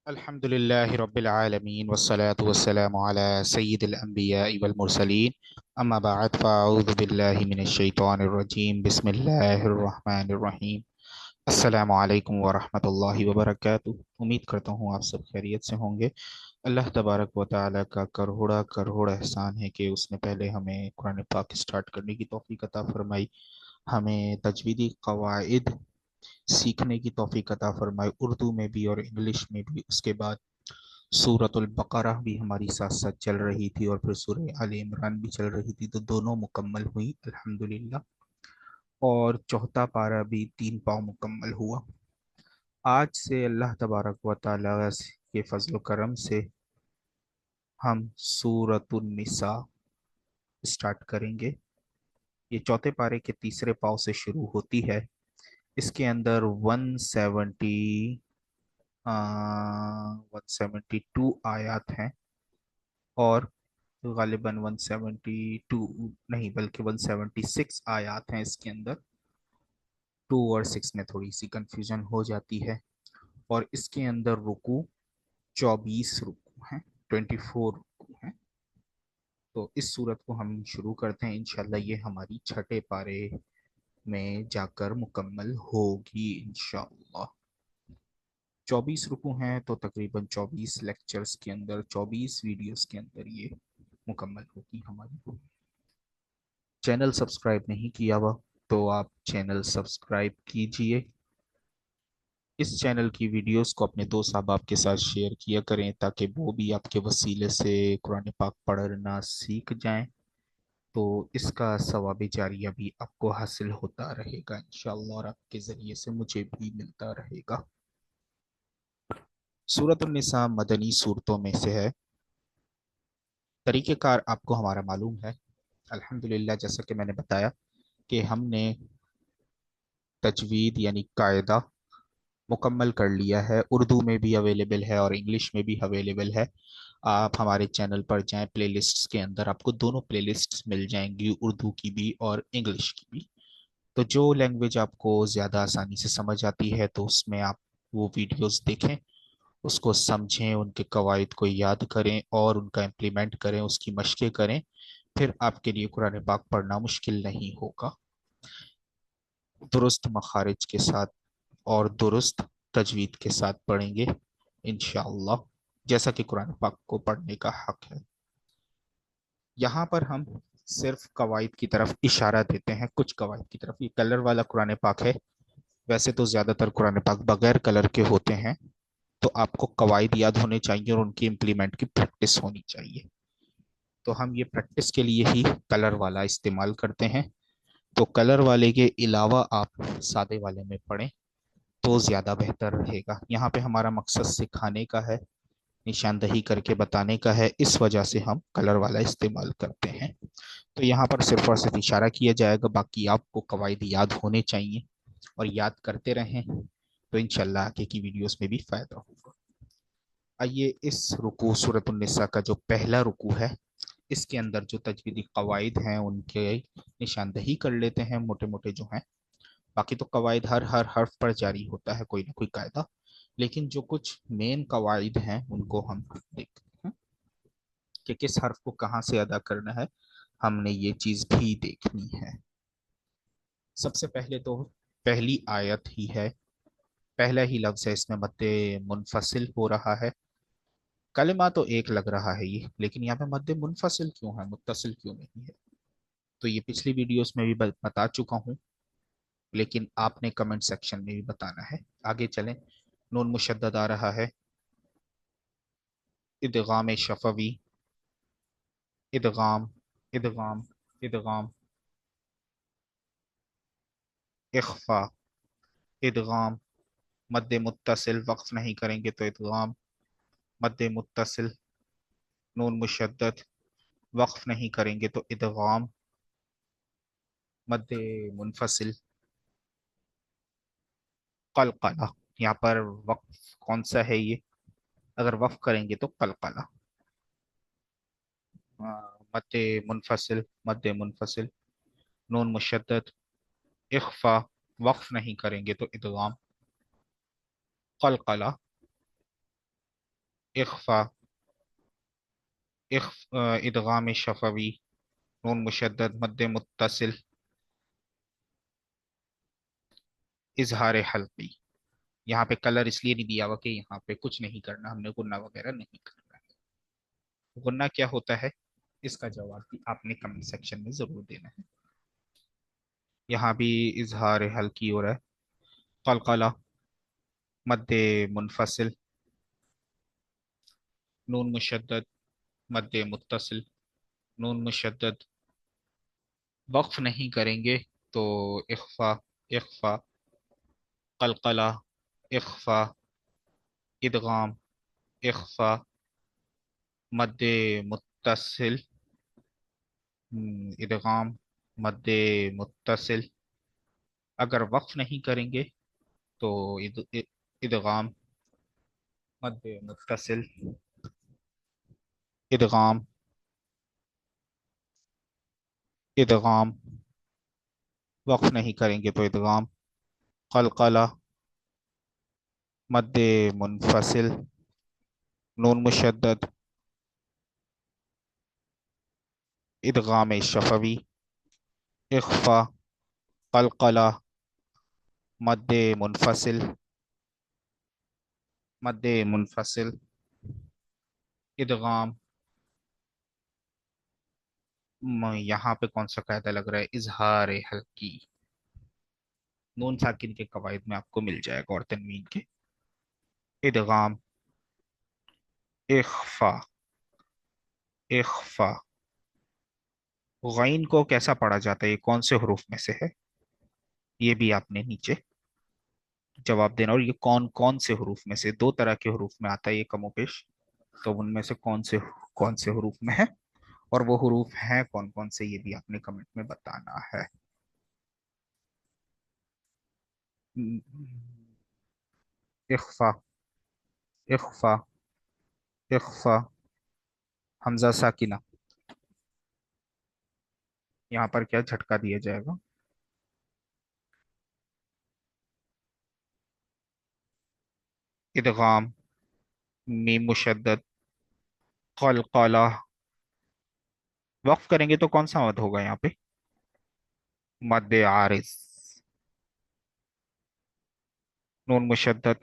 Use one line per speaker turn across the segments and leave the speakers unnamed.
الحمد لله رب العالمين والصلاة والسلام على سيد الأنبياء والمرسلين أما بعد فأعوذ بالله من الشيطان الرجيم بسم الله الرحمن الرحيم السلام علیکم ورحمۃ اللہ وبرکاتہ۔ امید کرتا ہوں آپ سب خیریت سے ہوں گے۔ اللہ تبارک و تعالیٰ کا کروڑا کروڑ احسان ہے کہ اس نے پہلے ہمیں قرآن پاک اسٹارٹ کرنے کی توفیق عطا فرمائی، ہمیں تجویدی قواعد سیکھنے کی توفیق عطا فرمائی، اردو میں بھی اور انگلش میں بھی۔ اس کے بعد سورۃ البقرہ بھی ہماری ساتھ ساتھ چل رہی تھی اور پھر سورہ آل عمران بھی چل رہی تھی، تو دونوں مکمل ہوئی الحمدللہ، اور چوتھا پارہ بھی 3 پاؤں مکمل ہوا۔ آج سے اللہ تبارک و تعالیٰ کے فضل و کرم سے ہم سورۃ النساء اسٹارٹ کریں گے۔ یہ چوتھے پارے کے تیسرے پاؤں سے شروع ہوتی ہے۔ اس کے اندر 172 آیات ہیں، اور غالباً 172 نہیں بلکہ 176 آیات ہیں اس کے اندر۔ 2 اور 6 میں تھوڑی سی کنفیوژن ہو جاتی ہے، اور اس کے اندر رکوع 24 رکوع ہیں، 24 رکوع ہیں۔ تو اس صورت کو ہم شروع کرتے ہیں، انشاءاللہ یہ ہماری چھٹے پارے میں جا کر مکمل ہوگی انشاءاللہ۔ 24 رکوع ہیں تو تقریباً 24 لیکچرز کے اندر، 24 ویڈیوز کے اندر یہ مکمل ہوگی ہماری۔ چینل سبسکرائب نہیں کیا ہوا تو آپ چینل سبسکرائب کیجئے۔ اس چینل کی ویڈیوز کو اپنے دوست احباب کے ساتھ شیئر کیا کریں تاکہ وہ بھی آپ کے وسیلے سے قرآن پاک پڑھنا سیکھ جائیں، تو اس کا ثواب جاریہ بھی آپ کو حاصل ہوتا رہے گا انشاءاللہ، اور آپ کے ذریعے سے مجھے بھی ملتا رہے گا۔ سورۃ النساء مدنی صورتوں میں سے ہے۔ طریقہ کار آپ کو ہمارا معلوم ہے الحمدللہ، جیسا کہ میں نے بتایا کہ ہم نے تجوید یعنی قاعدہ مکمل کر لیا ہے، اردو میں بھی اویلیبل ہے اور انگلش میں بھی اویلیبل ہے۔ آپ ہمارے چینل پر جائیں، پلے لسٹس کے اندر آپ کو دونوں پلے لسٹس مل جائیں گی، اردو کی بھی اور انگلش کی بھی۔ تو جو لینگویج آپ کو زیادہ آسانی سے سمجھ آتی ہے تو اس میں آپ وہ ویڈیوز دیکھیں، اس کو سمجھیں، ان کے قواعد کو یاد کریں اور ان کا امپلیمنٹ کریں، اس کی مشقیں کریں، پھر آپ کے لیے قرآن پاک پڑھنا مشکل نہیں ہوگا۔ درست مخارج کے ساتھ اور درست تجوید کے ساتھ پڑھیں گے انشاءاللہ، جیسا کہ قرآن پاک کو پڑھنے کا حق ہے۔ یہاں پر ہم صرف قواعد کی طرف اشارہ دیتے ہیں، کچھ قواعد کی طرف۔ یہ کلر والا قرآن پاک ہے، ویسے تو زیادہ تر قرآن پاک بغیر کلر کے ہوتے ہیں، تو آپ کو قواعد یاد ہونے چاہیے اور ان کی امپلیمنٹ کی پریکٹس ہونی چاہیے۔ تو ہم یہ پریکٹس کے لیے ہی کلر والا استعمال کرتے ہیں، تو کلر والے کے علاوہ آپ سادے والے میں پڑھیں تو زیادہ بہتر رہے گا۔ یہاں پہ ہمارا مقصد سکھانے کا ہے، نشاندہی کر کے بتانے کا ہے، اس وجہ سے ہم کلر والا استعمال کرتے ہیں۔ تو یہاں پر صرف اور صرف اشارہ کیا جائے گا، باقی آپ کو قواعد یاد ہونے چاہیے اور یاد کرتے رہیں، تو انشاءاللہ آگے کی ویڈیوز میں بھی فائدہ ہوگا۔ آئیے اس رکوع سورۃ النساء کا جو پہلا رکوع ہے، اس کے اندر جو تجویدی قواعد ہیں ان کے نشاندہی کر لیتے ہیں، موٹے موٹے جو ہیں۔ باقی تو قواعد ہر حرف پر جاری ہوتا ہے کوئی نہ کوئی قاعدہ، لیکن جو کچھ مین قواعد ہیں ان کو ہم دیکھتے ہیں کہ کس حرف کو کہاں سے ادا کرنا ہے، ہم نے یہ چیز بھی دیکھنی ہے۔ سب سے پہلے تو پہلی آیت ہی ہے، پہلا ہی لفظ ہے، اس میں مد منفصل ہو رہا ہے۔ کلمہ تو ایک لگ رہا ہے یہ، لیکن یہاں پہ مد منفصل کیوں ہے، متصل کیوں نہیں ہے؟ تو یہ پچھلی ویڈیوز میں بھی بتا چکا ہوں، لیکن آپ نے کمنٹ سیکشن میں بھی بتانا ہے۔ آگے چلیں، نون مشدد آ رہا ہے، ادغام شفوی، ادغام، ادغام، ادغام، اخفا، ادغام، مد متصل، وقف نہیں کریں گے تو ادغام، مد متصل، نون مشدد، وقف نہیں کریں گے تو ادغام، مد منفصل، قلقلہ۔ یہاں پر وقف کون سا ہے یہ؟ اگر وقف کریں گے تو قلقلہ۔ مد منفصل، مد منفصل، نون مشدد، اخفا، وقف نہیں کریں گے تو ادغام، قلقلہ۔ اخفا، ادغام شفوی، نون مشدد مد متصل، اظہار حلقی. یہاں پہ کلر اس لیے نہیں دیا ہوا کہ یہاں پہ کچھ نہیں کرنا، ہم نے غنہ وغیرہ نہیں کرنا ہے. غنہ کیا ہوتا ہے، اس کا جواب بھی آپ نے کمنٹ سیکشن میں ضرور دینا ہے. یہاں بھی اظہار حلقی ہو رہا ہے. قلقلہ مد منفصل، نون مشدد مد متصل، نون مشدد. وقف نہیں کریں گے تو اخفا، اخفا، قلقلہ، اخفا، ادغام، اخفا، مد متصل، ادغام، مد متصل. اگر وقف نہیں کریں گے تو ادغام، مد متصل، ادغام، ادغام. وقف نہیں کریں گے تو ادغام. قلقلہ مد منفصل، نون مشدد، ادغام شفوی، اخفا، قلقلہ، مد منفصل، مد منفصل، ادغام. یہاں پہ کون سا قاعدہ لگ رہا ہے، اظہار حلقی. نون ساکن کے قواعد میں آپ کو مل جائے گا اور تنوین کے. ادغام، اخفا، اخفا. غین کو کیسا پڑھا جاتا ہے، یہ کون سے حروف میں سے ہے، یہ بھی آپ نے نیچے جواب دینا. اور یہ کون کون سے حروف میں سے، دو طرح کے حروف میں آتا ہے یہ کم و بیش. تو ان میں سے کون سے حروف میں ہے، اور وہ حروف ہیں کون کون سے، یہ بھی آپ نے کمنٹ میں بتانا ہے. اخفا، اخفا، اخفا، حمزہ ساکنہ. یہاں پر کیا جھٹکا دیا جائے گا، ادغام، میم مشدد، قلقلہ. وقف کریں گے تو کون سا مد ہوگا یہاں پہ، مد عارض. نون مشدد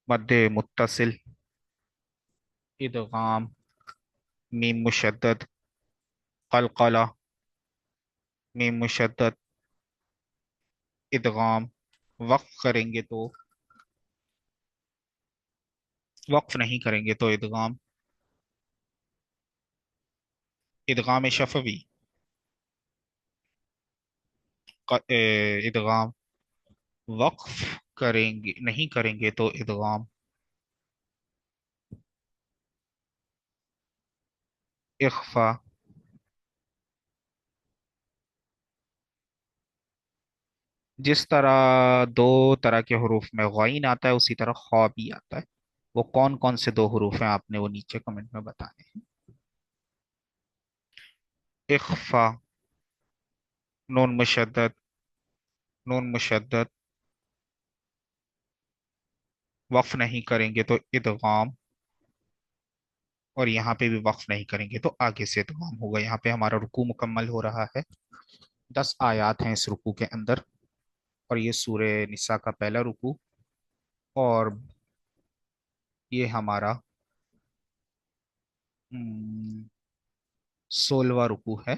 مد متصل، ادغام، میم مشدد، قلقلہ، میم مشدد، ادغام. وقف کریں گے تو، وقف نہیں کریں گے تو ادغام، ادغام شفوی، ادغام. وقف کریں گے نہیں کریں گے تو ادغام، اخفا. جس طرح دو طرح کے حروف میں غین آتا ہے اسی طرح خا بھی آتا ہے. وہ کون کون سے دو حروف ہیں آپ نے وہ نیچے کمنٹ میں بتانے ہیں. اخفا، نون مشدد، نون مشدد. وقف نہیں کریں گے تو ادغام، اور یہاں پہ بھی وقف نہیں کریں گے تو آگے سے ادغام ہوگا. یہاں پہ ہمارا رکوع مکمل ہو رہا ہے. 10 آیات ہیں اس رکوع کے اندر، اور یہ سورہ نساء کا پہلا رکوع، اور یہ ہمارا 16واں رکوع ہے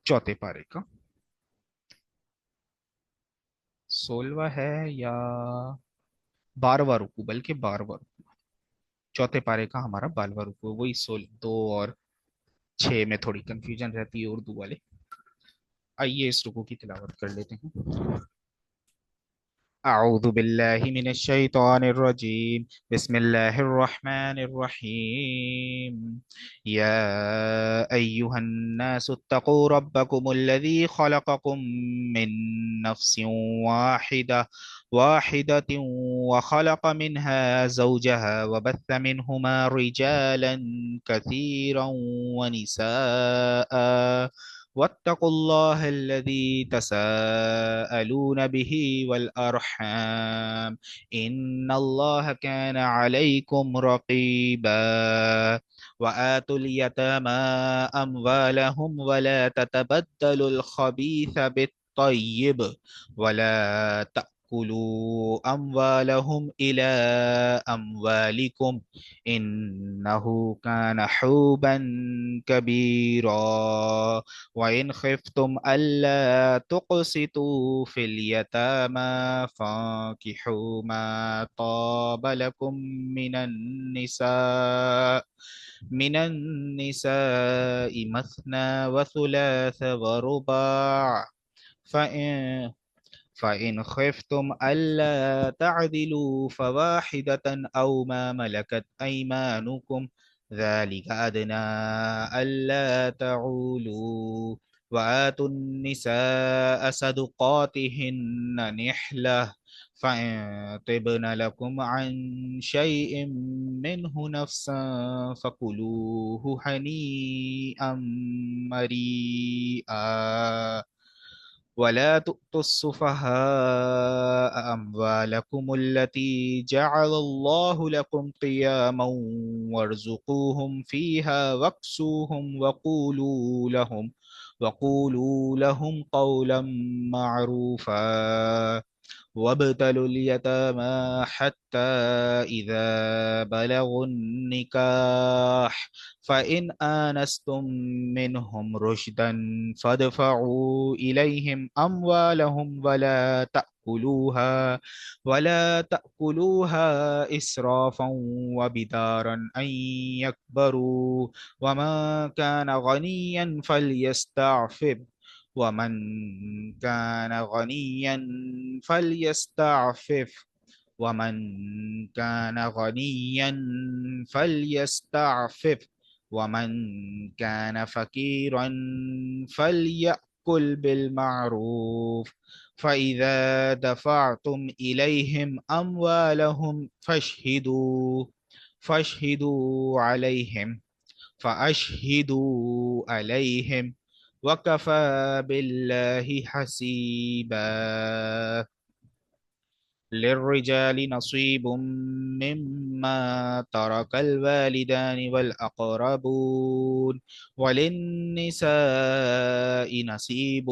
چوتھے پارے کا. 16واں ہے یا 12واں رکوع، بلکہ 12واں رکوع. چوتھے پارے کا ہمارا 12واں رکوع ہے. وہی 2 اور 6 میں تھوڑی کنفیوژن رہتی ہے اردو والے. آئیے اس رکوع کی تلاوت کر لیتے ہیں. أعوذ بالله من الشيطان الرجيم. بسم الله الرحمن الرحيم. يا أيها الناس اتقوا ربكم الذي خلقكم من نفس واحدة واحدة وخلق منها زوجها وبث منهما رجالا كثيرا ونساء واتقوا الله الذي تساءلون به والأرحام إن الله كان عليكم رقيبا وآتوا اليتامى أموالهم ولا تتبدلوا الخبيث بالطيب ولا تأكلوا أموالهم إلى أموالكم إنه كان حوبا كبيرا وإن خفتم ألا تقسطوا في اليتامى فانكحوا ما طاب لكم من النساء مثنى وثلاث ورباع فإن خفتم ألا تعدلوا فواحدة أو ما ملكت أيمانكم ذلك أدنى ألا تعولوا وآتوا النساء صدقاتهن نحلة فإن طبن لكم عن شيء منه نفسا فكلوه هنيئا مريئا ولا تؤتوا السفهاء أموالكم التي جعل الله لكم قياما وارزقوهم فيها واكسوهم وقولوا لهم قولا معروفا وابتلوا اليتامى حتى إذا بلغوا النكاح فإن آنستم منهم رشدا فادفعوا إليهم أموالهم ولا تأكلوها إسرافا وبدارا أن يكبروا ومن كان غنيا فليستعفف ومن كان غنيا فليستعفف ومن كان غنيا فليستعفف ومن كان فقيرا فليأكل بالمعروف فإذا دفعتم إليهم أموالهم فاشهدوا عليهم وكفى بالله حسيبا للرجال نصيب مما ترك الوالدان والأقربون وللنساء نصيب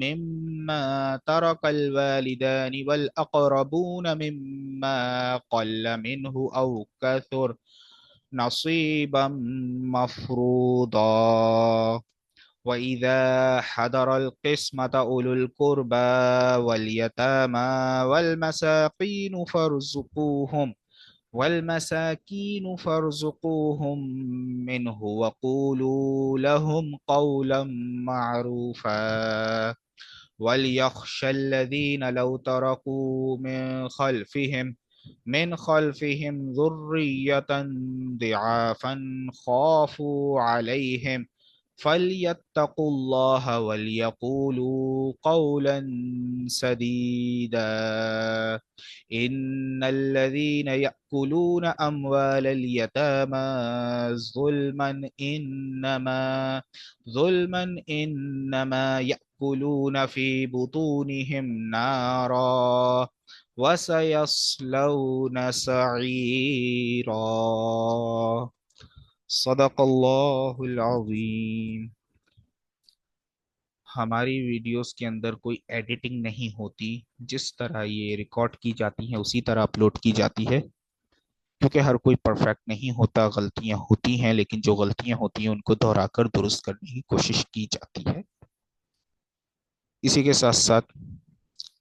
مما ترك الوالدان والأقربون مما قل منه أو كثر نصيبا مفروضا وإذا حضر القسمة أولو القربى واليتامى والمساكين فارزقوهم منه وقولوا لهم قولا معروفا وليخشى الذين لو تركوا من خلفهم ذرية ضعافا خافوا عليهم فليتقوا الله وليقولوا قولا سديدا إن الذين يأكلون أموال اليتامى ظلما يأكلون في بطونهم نارا وسيصلون سعيرا صدق اللہ العظیم۔ ہماری ویڈیوز کے اندر کوئی ایڈیٹنگ نہیں ہوتی، جس طرح یہ ریکارڈ کی جاتی ہیں اسی طرح اپلوڈ کی جاتی ہے، کیونکہ ہر کوئی پرفیکٹ نہیں ہوتا، غلطیاں ہوتی ہیں، لیکن جو غلطیاں ہوتی ہیں ان کو دہرا کر درست کرنے کی کوشش کی جاتی ہے۔ اسی کے ساتھ ساتھ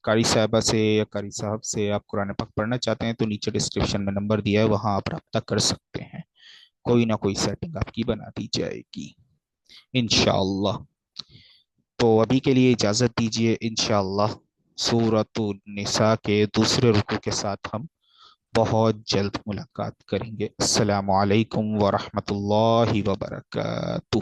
قاری صاحبہ سے یا قاری صاحب سے آپ قرآن پاک پڑھنا چاہتے ہیں تو نیچے ڈسکرپشن میں نمبر دیا ہے، وہاں آپ رابطہ کر سکتے ہیں، کوئی نہ کوئی سیٹنگ آپ کی بنا دی جائے گی انشاءاللہ۔ تو ابھی کے لیے اجازت دیجیے، انشاءاللہ سورۃ النساء کے دوسرے رکوع کے ساتھ ہم بہت جلد ملاقات کریں گے۔ السلام علیکم ورحمۃ اللہ وبرکاتہ۔